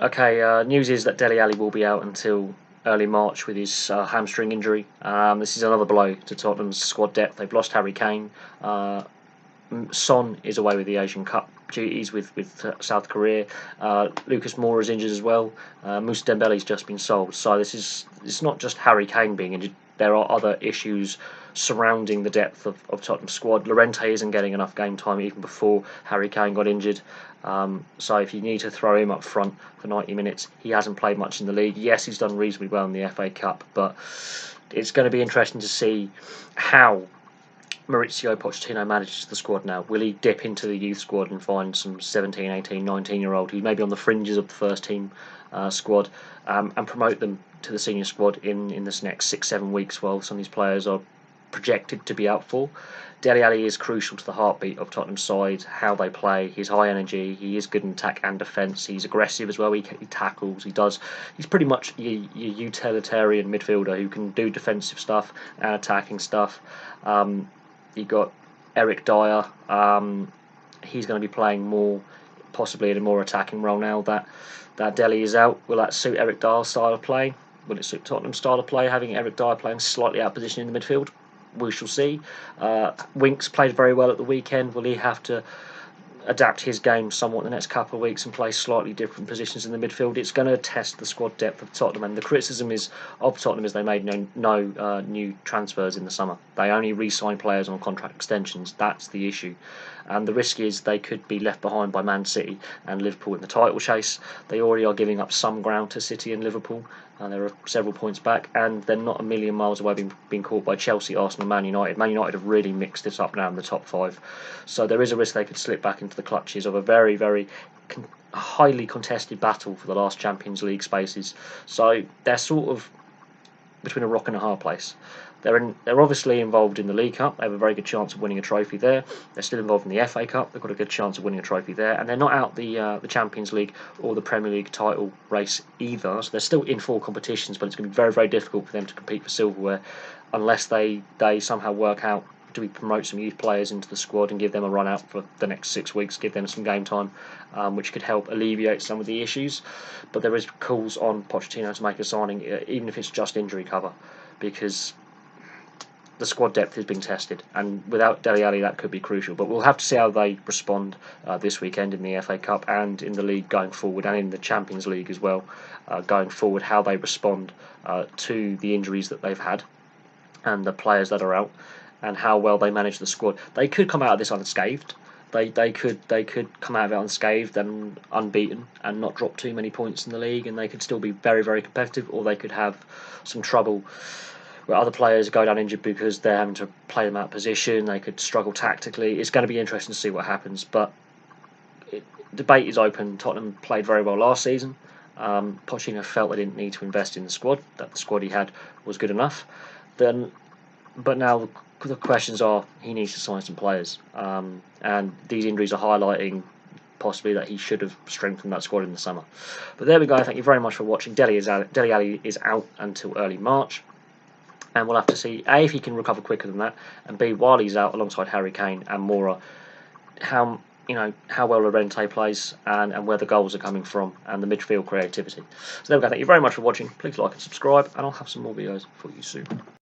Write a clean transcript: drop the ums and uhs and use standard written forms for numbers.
Okay, news is that Dele Alli will be out until early March with his hamstring injury. This is another blow to Tottenham's squad depth. They've lost Harry Kane. Son is away with the Asian Cup duties with South Korea. Lucas Moura is injured as well. Moussa Dembele's just been sold. So it's not just Harry Kane being injured. There are other issues surrounding the depth of Tottenham's squad. Llorente isn't getting enough game time even before Harry Kane got injured. So if you need to throw him up front for 90 minutes, he hasn't played much in the league. Yes, he's done reasonably well in the FA Cup, but it's going to be interesting to see how Mauricio Pochettino manages the squad now. Will he dip into the youth squad and find some 17, 18, 19-year-old who may be on the fringes of the first team squad and promote them to the senior squad in this next 6-7 weeks while some of these players are projected to be out for? Dele Alli is crucial to the heartbeat of Tottenham's side, how they play. He's high energy, he is good in attack and defence, he's aggressive as well, he tackles, he's pretty much your utilitarian midfielder who can do defensive stuff and attacking stuff. You've got Eric Dyer, he's going to be playing more, possibly in a more attacking role now that Dele is out. Will that suit Eric Dyer's style of play? Will it suit Tottenham's style of play, having Eric Dyer playing slightly out of position in the midfield? We shall see. Winks played very well at the weekend. Will he have to adapt his game somewhat in the next couple of weeks and play slightly different positions in the midfield? It's going to test the squad depth of Tottenham, and the criticism of Tottenham is they made no new transfers in the summer. They only re-signed players on contract extensions. That's the issue, and the risk is they could be left behind by Man City and Liverpool in the title chase. They already are giving up some ground to City and Liverpool. There are several points back, and they're not a million miles away being caught by Chelsea, Arsenal, Man United. Man United have really mixed it up now in the top five, so there is a risk they could slip back into the clutches of a very, very highly contested battle for the last Champions League spaces. So they're sort of between a rock and a hard place. They're obviously involved in the League Cup. They have a very good chance of winning a trophy there. They're still involved in the FA Cup. They've got a good chance of winning a trophy there, and they're not out the Champions League or the Premier League title race either. So they're still in four competitions, but it's going to be very, very difficult for them to compete for silverware unless they somehow work out, do we promote some youth players into the squad and give them a run out for the next 6 weeks, give them some game time, which could help alleviate some of the issues. But there is calls on Pochettino to make a signing, even if it's just injury cover, because the squad depth is being tested, and without Dele Alli that could be crucial. But we'll have to see how they respond this weekend in the FA Cup and in the league going forward, and in the Champions League as well going forward, how they respond to the injuries that they've had and the players that are out, and how well they manage the squad. They could come out of this unscathed. They could come out of it unscathed and unbeaten and not drop too many points in the league, and they could still be very, very competitive, or they could have some trouble where other players go down injured because they're having to play them out of position. They could struggle tactically. It's going to be interesting to see what happens, but debate is open. Tottenham played very well last season. Pochettino felt they didn't need to invest in the squad, that the squad he had was good enough. But now the questions are, he needs to sign some players, and these injuries are highlighting possibly that he should have strengthened that squad in the summer. But there we go. Thank you very much for watching. Dele Alli is out until early March, and we'll have to see A, if he can recover quicker than that, and B, while he's out alongside Harry Kane and Moura, how well Llorente plays and where the goals are coming from, and the midfield creativity. So there we go. Thank you very much for watching. Please like and subscribe, and I'll have some more videos for you soon.